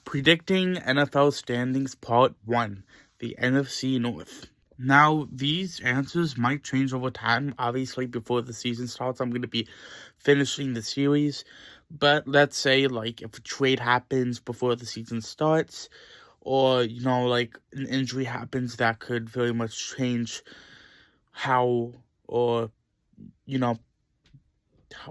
Predicting NFL Standings Part 1, the NFC North. Now, these answers might change over time. Obviously, before the season starts, I'm going to be finishing the series. But let's say, if a trade happens before the season starts, or, an injury happens that could very much change how, or,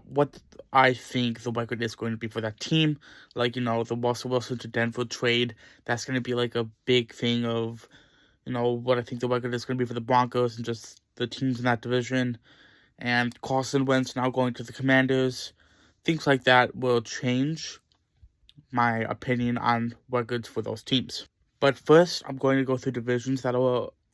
what I think the record is going to be for that team. The Russell Wilson to Denver trade, that's going to be a big thing of, what I think the record is going to be for the Broncos and just the teams in that division. And Carson Wentz now going to the Commanders. Things like that will change my opinion on records for those teams. But first, I'm going to go through divisions that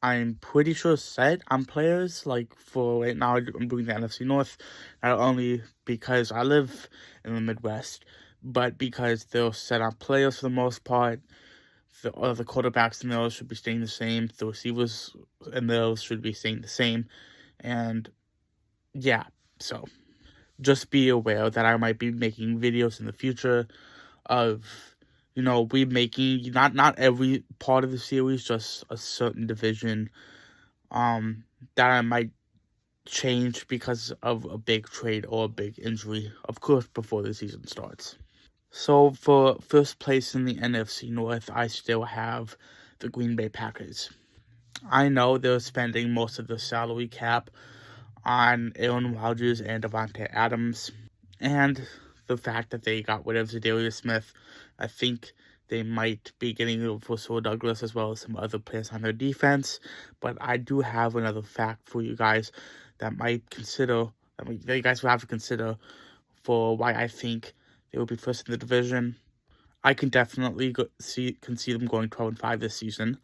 I'm pretty sure set on players. For right now, I'm doing the NFC North, not only because I live in the Midwest, but because they're set on players for the most part. The quarterbacks in those should be staying the same. The receivers in those should be staying the same. And yeah, so just be aware that I might be making videos in the future of, we making not every part of the series, just a certain division that I might change because of a big trade or a big injury, of course, before the season starts. So for first place in the NFC North, I still have the Green Bay Packers. I know they're spending most of the salary cap on Aaron Rodgers and Davante Adams, and the fact that they got rid of Zadarius Smith. I think they might be getting rid of Russell Douglas as well as some other players on their defense. But I do have another fact for you guys that you guys will have to consider for why I think they will be first in the division. I can definitely see them going 12-5 this season.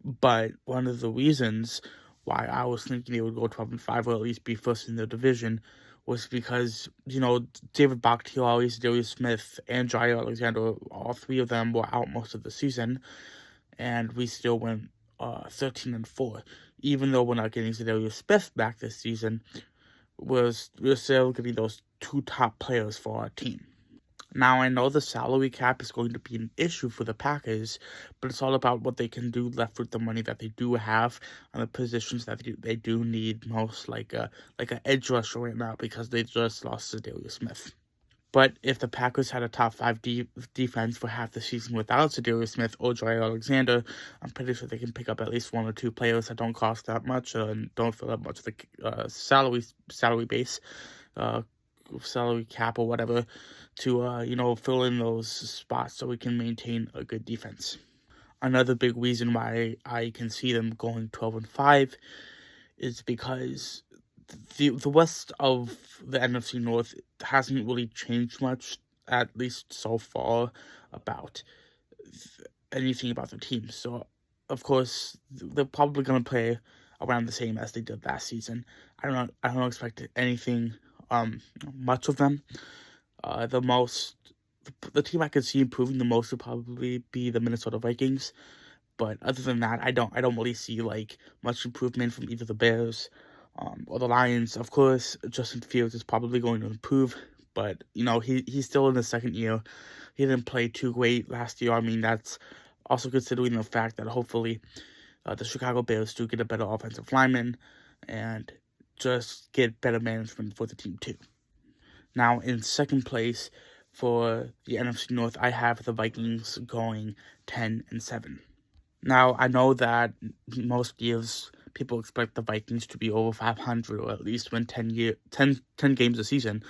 But one of the reasons why I was thinking they would go 12-5 or at least be first in the division was because, David Bakhtiari, Darius Smith, and Jair Alexander, all three of them were out most of the season, and we still went 13-4. Even though we're not getting Darius Smith back this season, we're still getting those two top players for our team. Now, I know the salary cap is going to be an issue for the Packers, but it's all about what they can do left with the money that they do have on the positions that they do need most, like an edge rusher right now because they just lost to Zadarius Smith. But if the Packers had a top 5 defense for half the season without Zadarius Smith or Jair Alexander, I'm pretty sure they can pick up at least one or two players that don't cost that much and don't fill up much of the salary base, salary cap or whatever, to fill in those spots so we can maintain a good defense. Another big reason why I can see them going 12-5 is because the rest of the NFC North hasn't really changed much, at least so far, about anything about the team. So, of course, they're probably going to play around the same as they did last season. I don't expect anything much of them. The team I could see improving the most would probably be the Minnesota Vikings, but other than that, I don't really see much improvement from either the Bears or the Lions. Of course, Justin Fields is probably going to improve, but he's still in his second year. He didn't play too great last year. I mean, that's also considering the fact that hopefully the Chicago Bears do get a better offensive lineman and just get better management for the team too. Now, in second place for the NFC North, I have the Vikings going 10-7. Now, I know that most years people expect the Vikings to be over 500 or at least win 10 games a season,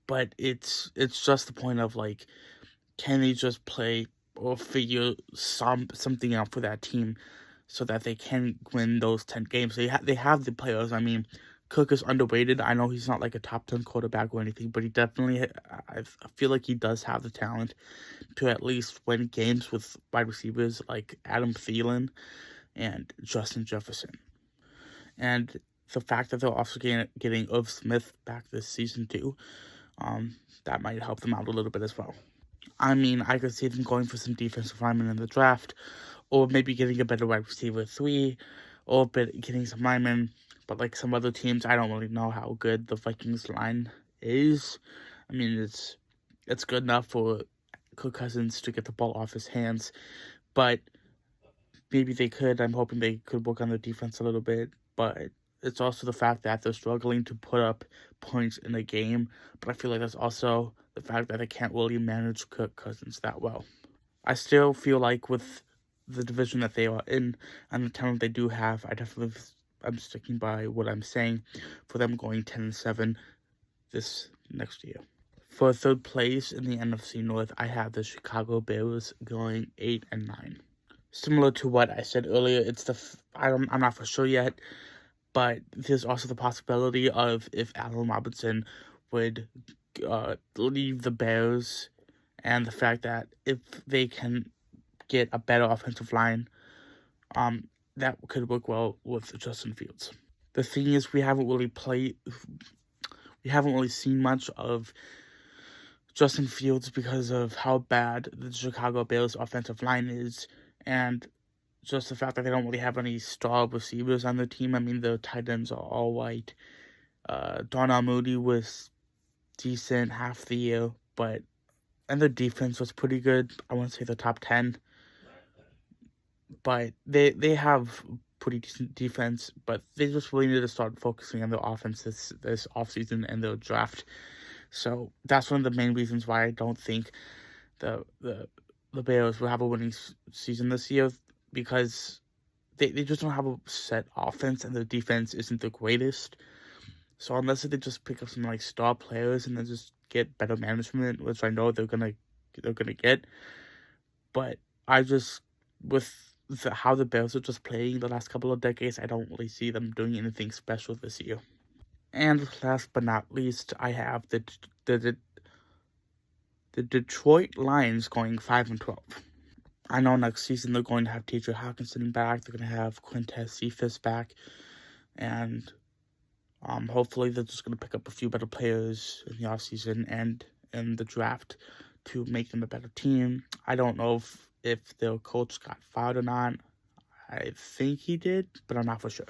but it's just the point of can they just play or figure something out for that team so that they can win those 10 games. They have the players. I mean, Cook is underrated. I know he's not a top 10 quarterback or anything, but he definitely, I feel like he does have the talent to at least win games with wide receivers like Adam Thielen and Justin Jefferson. And the fact that they're also getting Irv Smith back this season too, that might help them out a little bit as well. I mean, I could see them going for some defensive linemen in the draft, or maybe getting a better wide receiver 3, or getting some linemen. But some other teams, I don't really know how good the Vikings line is. I mean, it's good enough for Kirk Cousins to get the ball off his hands, but maybe they could. I'm hoping they could work on their defense a little bit, but it's also the fact that they're struggling to put up points in the game, but I feel like that's also the fact that they can't really manage Kirk Cousins that well. I still feel like with the division that they are in and the talent they do have, I'm sticking by what I'm saying for them going 10-7 this next year. For third place in the NFC North, I have the Chicago Bears going 8-9. Similar to what I said earlier, I'm not for sure yet, but there's also the possibility of if Allen Robinson would leave the Bears, and the fact that if they can get a better offensive line, that could work well with Justin Fields. The thing is, we haven't really seen much of Justin Fields because of how bad the Chicago Bears offensive line is, and just the fact that they don't really have any star receivers on the team. I mean, the tight ends are all white. Darnell Mooney was decent half the year, and their defense was pretty good. I want to say the top 10. But they have pretty decent defense, but they just really need to start focusing on their offense this offseason and their draft. So that's one of the main reasons why I don't think the Bears will have a winning season this year, because they just don't have a set offense and their defense isn't the greatest. So unless they just pick up some like star players and then just get better management, which I know they're gonna get, but how the Bears are just playing the last couple of decades, I don't really see them doing anything special this year. And last but not least, I have the Detroit Lions going 5-12. I know next season they're going to have T.J. Hawkinson back, they're going to have Quintez Cephas back, and hopefully they're just going to pick up a few better players in the offseason and in the draft to make them a better team. I don't know if their coach got fired or not. I think he did, but I'm not for sure.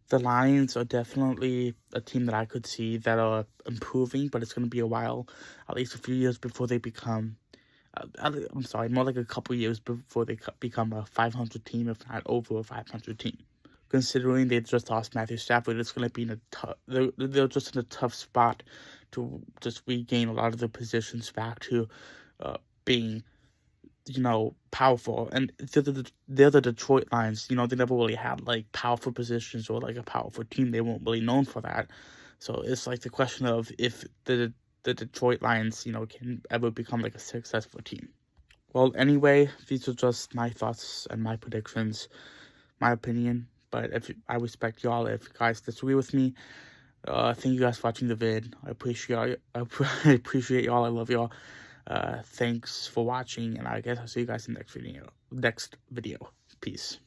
The Lions are definitely a team that I could see that are improving, but it's going to be a while, at least a few years before they become, more like a couple years before they become a 500 team, if not over a 500 team. Considering they just lost Matthew Stafford, it's going to be they're just in a tough spot to just regain a lot of their positions back to being, powerful. And they're the Detroit Lions. They never really had like powerful positions or like a powerful team. They weren't really known for that. So it's like the question of if the Detroit Lions, can ever become like a successful team. Well, anyway, these are just my thoughts and my predictions, my opinion. But I respect y'all if you guys disagree with me. Thank you guys for watching the vid. I appreciate y'all. I love y'all. Thanks for watching, and I guess I'll see you guys in the next video. Peace.